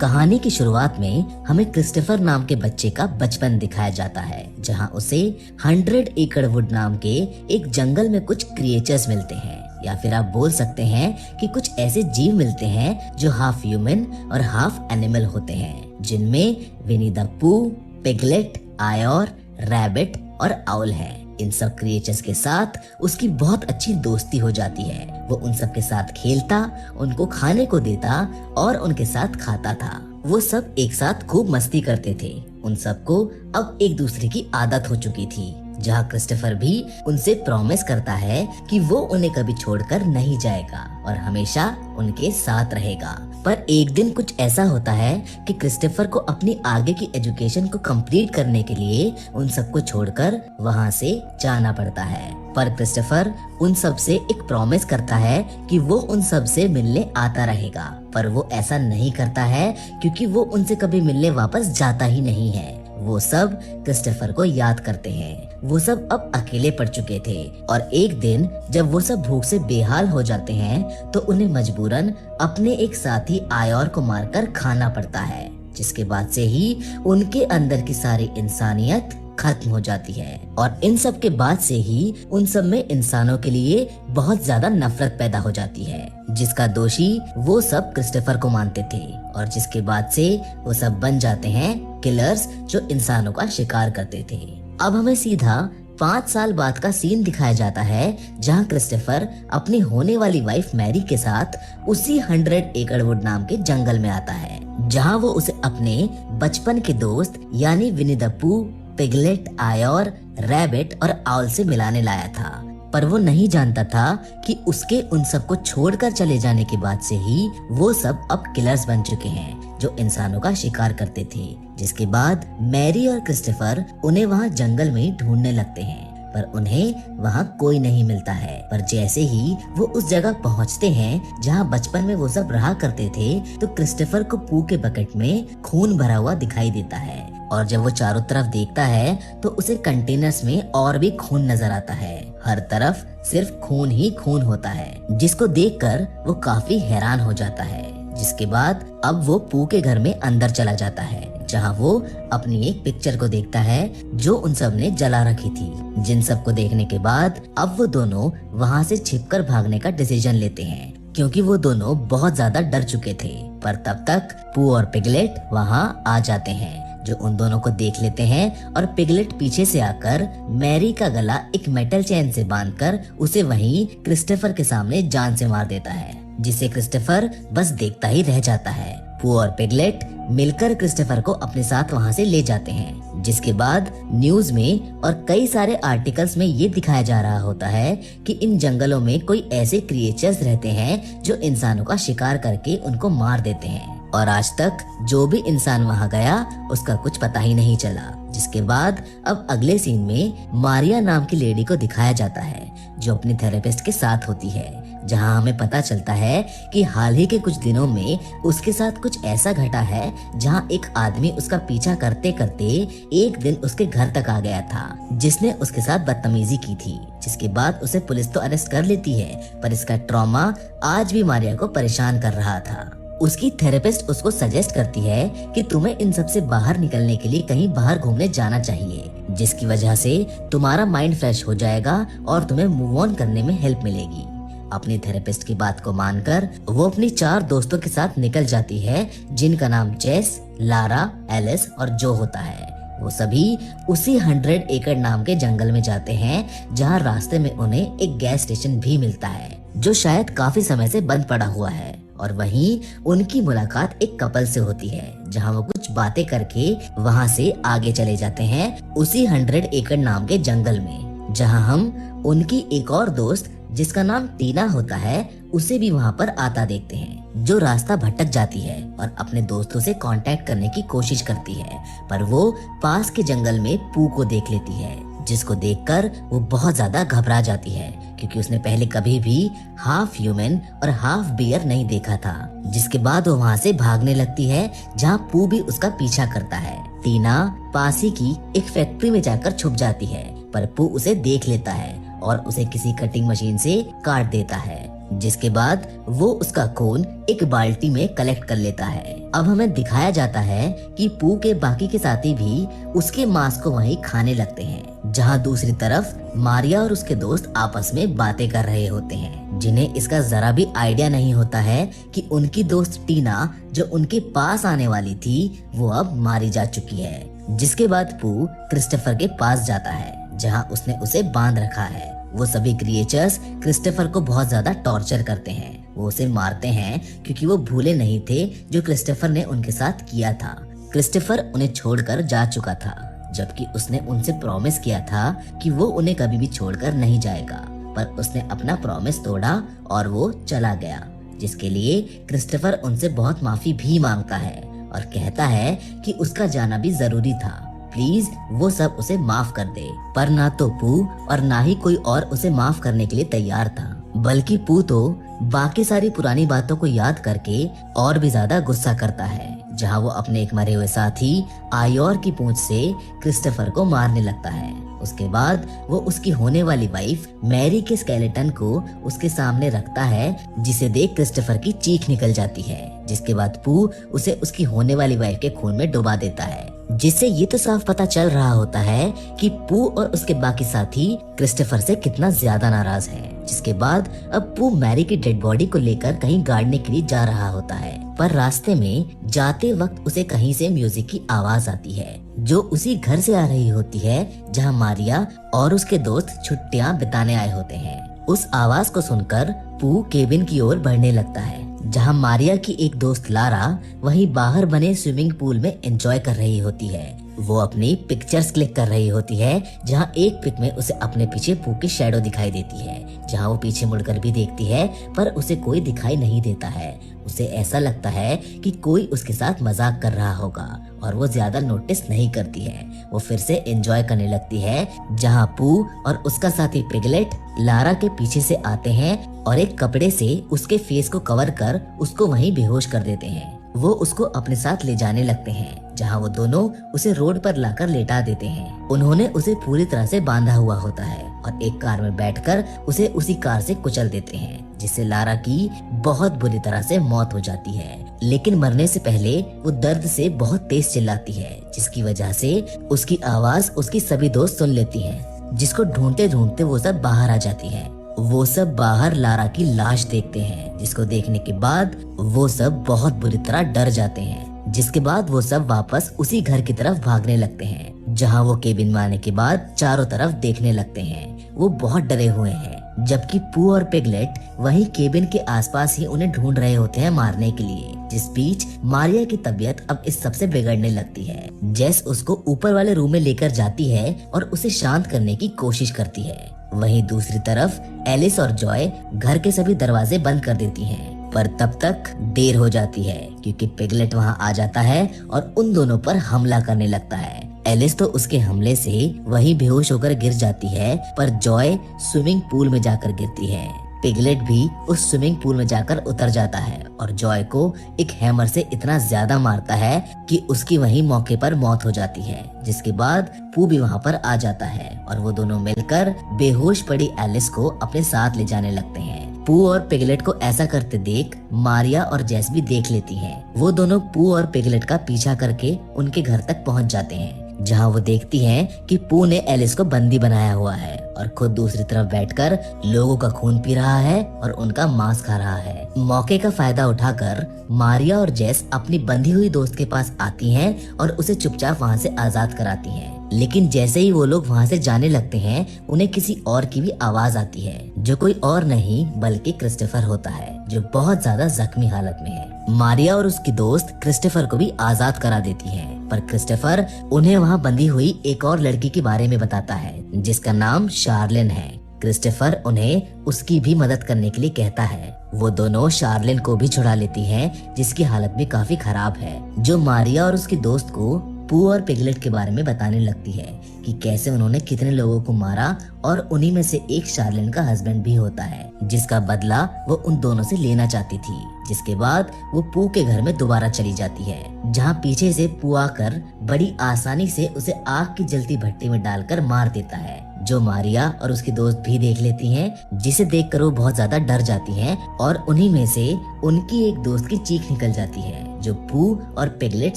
कहानी की शुरुआत में हमें क्रिस्टोफर नाम के बच्चे का बचपन दिखाया जाता है, जहां उसे 100 एकड़ वुड नाम के एक जंगल में कुछ क्रिएचर्स मिलते हैं, या फिर आप बोल सकते हैं कि कुछ ऐसे जीव मिलते हैं जो हाफ ह्यूमन और हाफ एनिमल होते हैं, जिनमें विनी द पूह, पिगलेट, आयोर, रैबिट और आउल है। इन सब क्रिएचर्स के साथ उसकी बहुत अच्छी दोस्ती हो जाती है। वो उन सब के साथ खेलता, उनको खाने को देता और उनके साथ खाता था। वो सब एक साथ खूब मस्ती करते थे। उन सबको अब एक दूसरे की आदत हो चुकी थी, जहाँ क्रिस्टोफर भी उनसे प्रॉमिस करता है कि वो उन्हें कभी छोड़कर नहीं जाएगा और हमेशा उनके साथ रहेगा। पर एक दिन कुछ ऐसा होता है कि क्रिस्टोफर को अपनी आगे की एजुकेशन को कंप्लीट करने के लिए उन सबको छोड़कर वहाँ से जाना पड़ता है। पर क्रिस्टोफर उन सब से एक प्रॉमिस करता है कि वो उन सब से मिलने आता रहेगा, पर वो ऐसा नहीं करता है क्योंकि वो उनसे कभी मिलने वापस जाता ही नहीं है। वो सब क्रिस्टोफर को याद करते हैं। वो सब अब अकेले पड़ चुके थे और एक दिन जब वो सब भूख से बेहाल हो जाते हैं तो उन्हें मजबूरन अपने एक साथी आयोर को मारकर खाना पड़ता है, जिसके बाद से ही उनके अंदर की सारी इंसानियत खत्म हो जाती है। और इन सब के बाद से ही उन सब में इंसानों के लिए बहुत ज्यादा नफरत पैदा हो जाती है, जिसका दोषी वो सब क्रिस्टोफर को मानते थे और जिसके बाद से वो सब बन जाते हैं किलर्स जो इंसानों का शिकार करते थे। अब हमें सीधा 5 साल बाद का सीन दिखाया जाता है, जहां क्रिस्टोफर अपनी होने वाली वाइफ मैरी के साथ उसी 100 एकड़ वुड नाम के जंगल में आता है, जहां वो उसे अपने बचपन के दोस्त यानी विनी द पूह, पिगलेट, आयोर, रैबिट और आउल से मिलाने लाया था। पर वो नहीं जानता था कि उसके उन सब को छोड़कर चले जाने के बाद से ही वो सब अब किलर्स बन चुके हैं जो इंसानों का शिकार करते थे। जिसके बाद मैरी और क्रिस्टोफर उन्हें वहाँ जंगल में ढूंढने लगते हैं, पर उन्हें वहाँ कोई नहीं मिलता है। पर जैसे ही वो उस जगह पहुँचते हैं जहाँ बचपन में वो सब रहा करते थे, तो क्रिस्टोफर को पूह के बकेट में खून भरा हुआ दिखाई देता है। और जब वो चारों तरफ देखता है तो उसे कंटेनर्स में और भी खून नजर आता है। हर तरफ सिर्फ खून ही खून होता है, जिसको देखकर वो काफी हैरान हो जाता है। जिसके बाद अब वो पूह के घर में अंदर चला जाता है, जहाँ वो अपनी एक पिक्चर को देखता है जो उन सब ने जला रखी थी। जिन सब को देखने के बाद अब वो दोनों वहाँ से छिपकर भागने का डिसीजन लेते हैं, क्योंकि वो दोनों बहुत ज्यादा डर चुके थे। पर तब तक पूह और पिगलेट वहाँ आ जाते हैं, जो उन दोनों को देख लेते हैं और पिगलेट पीछे से आकर मैरी का गला एक मेटल चेन से बांधकर उसे वहीं क्रिस्टोफर के सामने जान से मार देता है, जिसे क्रिस्टोफर बस देखता ही रह जाता है। पूह और पिगलेट मिलकर क्रिस्टोफर को अपने साथ वहां से ले जाते हैं, जिसके बाद न्यूज में और कई सारे आर्टिकल्स में ये दिखाया जा रहा होता है कि इन जंगलों में कोई ऐसे क्रिएचर्स रहते हैं जो इंसानों का शिकार करके उनको मार देते हैं, और आज तक जो भी इंसान वहां गया उसका कुछ पता ही नहीं चला। जिसके बाद अब अगले सीन में मारिया नाम की लेडी को दिखाया जाता है, जो अपनी थेरेपिस्ट के साथ होती है, जहां हमें पता चलता है कि हाल ही के कुछ दिनों में उसके साथ कुछ ऐसा घटा है, जहां एक आदमी उसका पीछा करते करते एक दिन उसके घर तक आ गया था, जिसने उसके साथ बदतमीजी की थी। जिसके बाद उसे पुलिस तो अरेस्ट कर लेती है, पर इसका ट्रॉमा आज भी मारिया को परेशान कर रहा था। उसकी थेरेपिस्ट उसको सजेस्ट करती है कि तुम्हें इन सब से बाहर निकलने के लिए कहीं बाहर घूमने जाना चाहिए, जिसकी वजह से तुम्हारा माइंड फ्रेश हो जाएगा और तुम्हें मूव ऑन करने में हेल्प मिलेगी। अपनी थेरेपिस्ट की बात को मानकर वो अपनी 4 दोस्तों के साथ निकल जाती है, जिनका नाम जेस, लारा, एलिस और जो होता है। वो सभी उसी 100 एकड़ नाम के जंगल में जाते हैं, जहाँ रास्ते में उन्हें एक गैस स्टेशन भी मिलता है, जो शायद काफी समय से बंद पड़ा हुआ है। और वहीं उनकी मुलाकात एक कपल से होती है, जहां वो कुछ बातें करके वहां से आगे चले जाते हैं उसी 100 एकड़ नाम के जंगल में, जहां हम उनकी एक और दोस्त जिसका नाम टीना होता है उसे भी वहां पर आता देखते हैं, जो रास्ता भटक जाती है और अपने दोस्तों से कांटेक्ट करने की कोशिश करती है। पर वो पास के जंगल में पूह को देख लेती है, जिसको देखकर वो बहुत ज्यादा घबरा जाती है, क्योंकि उसने पहले कभी भी हाफ ह्यूमन और हाफ बियर नहीं देखा था। जिसके बाद वो वहाँ से भागने लगती है, जहाँ पूह भी उसका पीछा करता है। टीना पास ही की एक फैक्ट्री में जाकर छुप जाती है, पर पूह उसे देख लेता है और उसे किसी कटिंग मशीन से काट देता है। जिसके बाद वो उसका खून एक बाल्टी में कलेक्ट कर लेता है। अब हमें दिखाया जाता है कि पू के बाकी के साथी भी उसके मांस को वहीं खाने लगते हैं, जहां दूसरी तरफ मारिया और उसके दोस्त आपस में बातें कर रहे होते हैं, जिन्हें इसका जरा भी आइडिया नहीं होता है कि उनकी दोस्त टीना जो उनके पास आने वाली थी वो अब मारी जा चुकी है। जिसके बाद पू क्रिस्टोफर के पास जाता है, जहां उसने उसे बांध रखा है। वो सभी क्रिएचर्स क्रिस्टोफर को बहुत ज्यादा टॉर्चर करते हैं। वो उसे मारते हैं क्योंकि वो भूले नहीं थे जो क्रिस्टोफर ने उनके साथ किया था। क्रिस्टोफर उन्हें छोड़कर जा चुका था, जबकि उसने उनसे प्रॉमिस किया था कि वो उन्हें कभी भी छोड़कर नहीं जाएगा, पर उसने अपना प्रॉमिस तोड़ा और वो चला गया, जिसके लिए क्रिस्टोफर उनसे बहुत माफी भी मांगता है और कहता है कि उसका जाना भी जरूरी था, प्लीज वो सब उसे माफ कर दे। पर ना तो पू और ना ही कोई और उसे माफ करने के लिए तैयार था, बल्कि पू तो बाकी सारी पुरानी बातों को याद करके और भी ज्यादा गुस्सा करता है, जहां वो अपने एक मरे हुए साथी आयोर की पूंछ से क्रिस्टोफर को मारने लगता है। उसके बाद वो उसकी होने वाली वाइफ मैरी के स्केलेटन को उसके सामने रखता है, जिसे देख क्रिस्टोफर की चीख निकल जाती है। जिसके बाद पू उसे उसकी होने वाली वाइफ के खून में डुबा देता है, जिससे ये तो साफ पता चल रहा होता है कि पू और उसके बाकी साथी क्रिस्टोफर से कितना ज्यादा नाराज हैं। जिसके बाद अब पू मैरी की डेड बॉडी को लेकर कहीं गाड़ने के लिए जा रहा होता है, पर रास्ते में जाते वक्त उसे कहीं से म्यूजिक की आवाज आती है, जो उसी घर से आ रही होती है जहां मारिया और उसके दोस्त छुट्टियां बिताने आए होते हैं। उस आवाज को सुनकर पू केबिन की ओर बढ़ने लगता है, जहां मारिया की एक दोस्त लारा वहीं बाहर बने स्विमिंग पूल में एंजॉय कर रही होती है। वो अपनी पिक्चर्स क्लिक कर रही होती है, जहां एक पिक में उसे अपने पीछे पू की शैडो दिखाई देती है, जहां वो पीछे मुड़कर भी देखती है पर उसे कोई दिखाई नहीं देता है। उसे ऐसा लगता है कि कोई उसके साथ मजाक कर रहा होगा और वो ज्यादा नोटिस नहीं करती है। वो फिर से एंजॉय करने लगती है, जहां पू और उसका साथी पिगलेट लारा के पीछे से आते हैं और एक कपड़े से उसके फेस को कवर कर उसको वहीं बेहोश कर देते हैं। वो उसको अपने साथ ले जाने लगते हैं, जहां वो दोनों उसे रोड पर लाकर लेटा देते हैं। उन्होंने उसे पूरी तरह से बांधा हुआ होता है और एक कार में बैठकर उसे उसी कार से कुचल देते हैं, जिससे लारा की बहुत बुरी तरह से मौत हो जाती है। लेकिन मरने से पहले वो दर्द से बहुत तेज चिल्लाती है, जिसकी वजह से उसकी आवाज उसकी सभी दोस्त सुन लेती हैं, जिसको ढूंढते ढूंढते वो सब बाहर आ जाती है। वो सब बाहर लारा की लाश देखते हैं, जिसको देखने के बाद वो सब बहुत बुरी तरह डर जाते हैं। जिसके बाद वो सब वापस उसी घर की तरफ भागने लगते हैं, जहां वो केबिन में आने के बाद चारों तरफ देखने लगते हैं। वो बहुत डरे हुए हैं, जबकि पू और पिगलेट वहीं केबिन के आसपास ही उन्हें ढूंढ रहे होते हैं मारने के लिए। जिस बीच मारिया की तबीयत अब इस सबसे बिगड़ने लगती है। जेस उसको ऊपर वाले रूम में लेकर जाती है और उसे शांत करने की कोशिश करती है। वहीं दूसरी तरफ एलिस और जॉय घर के सभी दरवाजे बंद कर देती हैं, पर तब तक देर हो जाती है क्योंकि पिगलेट वहां आ जाता है और उन दोनों पर हमला करने लगता है। एलिस तो उसके हमले से वहीं बेहोश होकर गिर जाती है, पर जॉय स्विमिंग पूल में जाकर गिरती है। पिगलेट भी उस स्विमिंग पूल में जाकर उतर जाता है और जॉय को एक हैमर से इतना ज्यादा मारता है कि उसकी वहीं मौके पर मौत हो जाती है। जिसके बाद पू भी वहां पर आ जाता है और वो दोनों मिलकर बेहोश पड़ी एलिस को अपने साथ ले जाने लगते हैं। पू और पिगलेट को ऐसा करते देख मारिया और जेस भी देख लेती हैं। वो दोनों पू और पिगलेट का पीछा करके उनके घर तक पहुंच जाते हैं, जहां वो देखती हैं कि पू ने एलिस को बंदी बनाया हुआ है और खुद दूसरी तरफ बैठकर लोगों का खून पी रहा है और उनका मांस खा रहा है। मौके का फायदा उठाकर मारिया और जेस अपनी बंधी हुई दोस्त के पास आती हैं और उसे चुपचाप वहां से आजाद कराती हैं। लेकिन जैसे ही वो लोग वहां से जाने लगते हैं, उन्हें किसी और की भी आवाज आती है, जो कोई और नहीं बल्कि क्रिस्टोफर होता है, जो बहुत ज्यादा जख्मी हालत में है। मारिया और उसकी दोस्त क्रिस्टोफर को भी आजाद करा देती है, पर क्रिस्टोफर उन्हें वहां बंधी हुई एक और लड़की के बारे में बताता है, जिसका नाम शार्लिन है। क्रिस्टोफर उन्हें उसकी भी मदद करने के लिए कहता है। वो दोनों शार्लिन को भी छुड़ा लेती हैं, जिसकी हालत भी काफी खराब है, जो मारिया और उसकी दोस्त को पू और पिगलेट के बारे में बताने लगती है कि कैसे उन्होंने कितने लोगों को मारा और उन्हीं में से एक शार्लिन का हस्बैंड भी होता है, जिसका बदला वो उन दोनों से लेना चाहती थी। जिसके बाद वो पू के घर में दोबारा चली जाती है, जहां पीछे से पू आकर बड़ी आसानी से उसे आग की जलती भट्टी में डालकर मार देता है, जो मारिया और उसकी दोस्त भी देख लेती हैं, जिसे देखकर वो बहुत ज्यादा डर जाती हैं और उन्हीं में से उनकी एक दोस्त की चीख निकल जाती है, जो पू और पिगलेट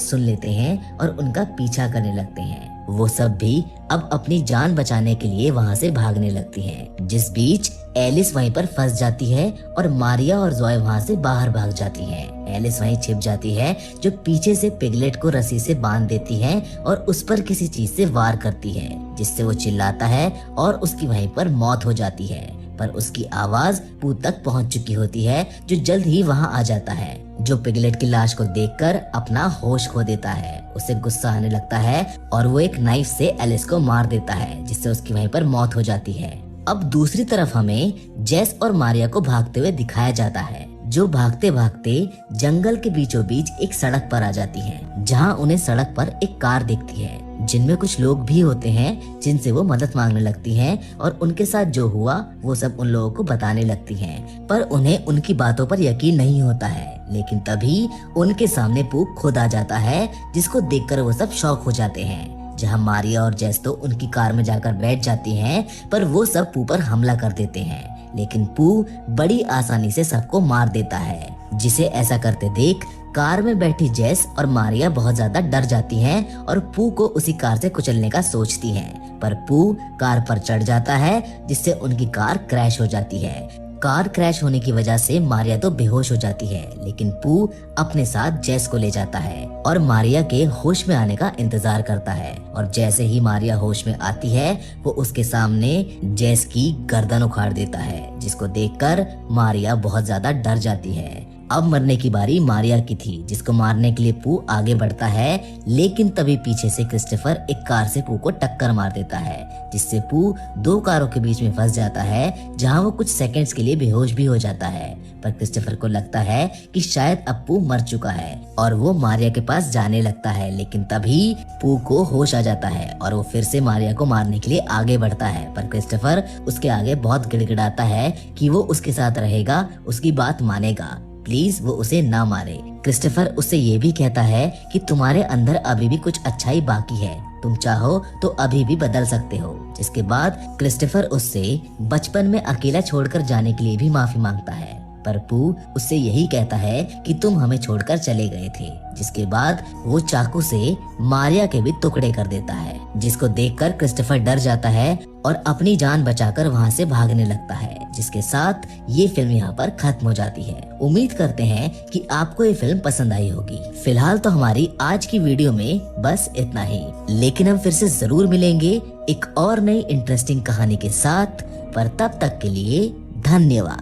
सुन लेते हैं और उनका पीछा करने लगते हैं। वो सब भी अब अपनी जान बचाने के लिए वहाँ से भागने लगती हैं। जिस बीच एलिस वहीं पर फंस जाती है और मारिया और जॉय वहाँ से बाहर भाग जाती हैं। एलिस वहीं छिप जाती है, जो पीछे से पिगलेट को रस्सी से बांध देती है और उस पर किसी चीज से वार करती है, जिससे वो चिल्लाता है और उसकी वहीं पर मौत हो जाती है। पर उसकी आवाज पू तक पहुंच चुकी होती है, जो जल्द ही वहां आ जाता है, जो पिगलेट की लाश को देखकर अपना होश खो देता है। उसे गुस्सा आने लगता है और वो एक नाइफ से एलिस को मार देता है, जिससे उसकी वहीं पर मौत हो जाती है। अब दूसरी तरफ हमें जेस और मारिया को भागते हुए दिखाया जाता है, जो भागते भागते जंगल के बीचों बीच एक सड़क पर आ जाती हैं, जहां उन्हें सड़क पर एक कार दिखती है, जिनमें कुछ लोग भी होते हैं, जिनसे वो मदद मांगने लगती हैं और उनके साथ जो हुआ वो सब उन लोगों को बताने लगती हैं। पर उन्हें उनकी बातों पर यकीन नहीं होता है। लेकिन तभी उनके सामने पू खुद आ जाता है, जिसको देखकर वो सब शॉक हो जाते हैं। जहां मारिया और जेस तो उनकी कार में जाकर बैठ जाती हैं, पर वो सब पू पर हमला कर देते हैं। लेकिन पू बड़ी आसानी से सबको मार देता है, जिसे ऐसा करते देख कार में बैठी जेस और मारिया बहुत ज्यादा डर जाती हैं और पू को उसी कार से कुचलने का सोचती हैं। पर पू कार पर चढ़ जाता है, जिससे उनकी कार क्रैश हो जाती है। कार क्रैश होने की वजह से मारिया तो बेहोश हो जाती है, लेकिन पू अपने साथ जेस को ले जाता है और मारिया के होश में आने का इंतजार करता है। और जैसे ही मारिया होश में आती है, वो उसके सामने जेस की गर्दन उखाड़ देता है, जिसको देखकर मारिया बहुत ज्यादा डर जाती है। अब मरने की बारी मारिया की थी, जिसको मारने के लिए पू आगे बढ़ता है, लेकिन तभी पीछे से क्रिस्टोफर एक कार से पू को टक्कर मार देता है, जिससे पू दो कारों के बीच में फंस जाता है, जहां वो कुछ सेकंड्स के लिए बेहोश भी हो जाता है। पर क्रिस्टोफर को लगता है कि शायद अब पू मर चुका है और वो मारिया के पास जाने लगता है, लेकिन तभी पू को होश आ जाता है और वो फिर से मारिया को मारने के लिए आगे बढ़ता है। पर क्रिस्टोफर उसके आगे बहुत गिड़गिड़ाता है कि वो उसके साथ रहेगा, उसकी बात मानेगा, प्लीज वो उसे ना मारे। क्रिस्टोफर उससे ये भी कहता है कि तुम्हारे अंदर अभी भी कुछ अच्छाई बाकी है, तुम चाहो तो अभी भी बदल सकते हो। जिसके बाद क्रिस्टोफर उससे बचपन में अकेला छोड़कर जाने के लिए भी माफी मांगता है, पर पू उससे यही कहता है कि तुम हमें छोड़कर चले गए थे। जिसके बाद वो चाकू से मारिया के भी टुकड़े कर देता है, जिसको देखकर क्रिस्टोफर डर जाता है और अपनी जान बचाकर वहाँ से भागने लगता है। जिसके साथ ये फिल्म यहाँ पर खत्म हो जाती है। उम्मीद करते हैं कि आपको ये फिल्म पसंद आई होगी। फिलहाल तो हमारी आज की वीडियो में बस इतना ही, लेकिन हम फिर से जरूर मिलेंगे एक और नई इंटरेस्टिंग कहानी के साथ। पर तब तक के लिए धन्यवाद।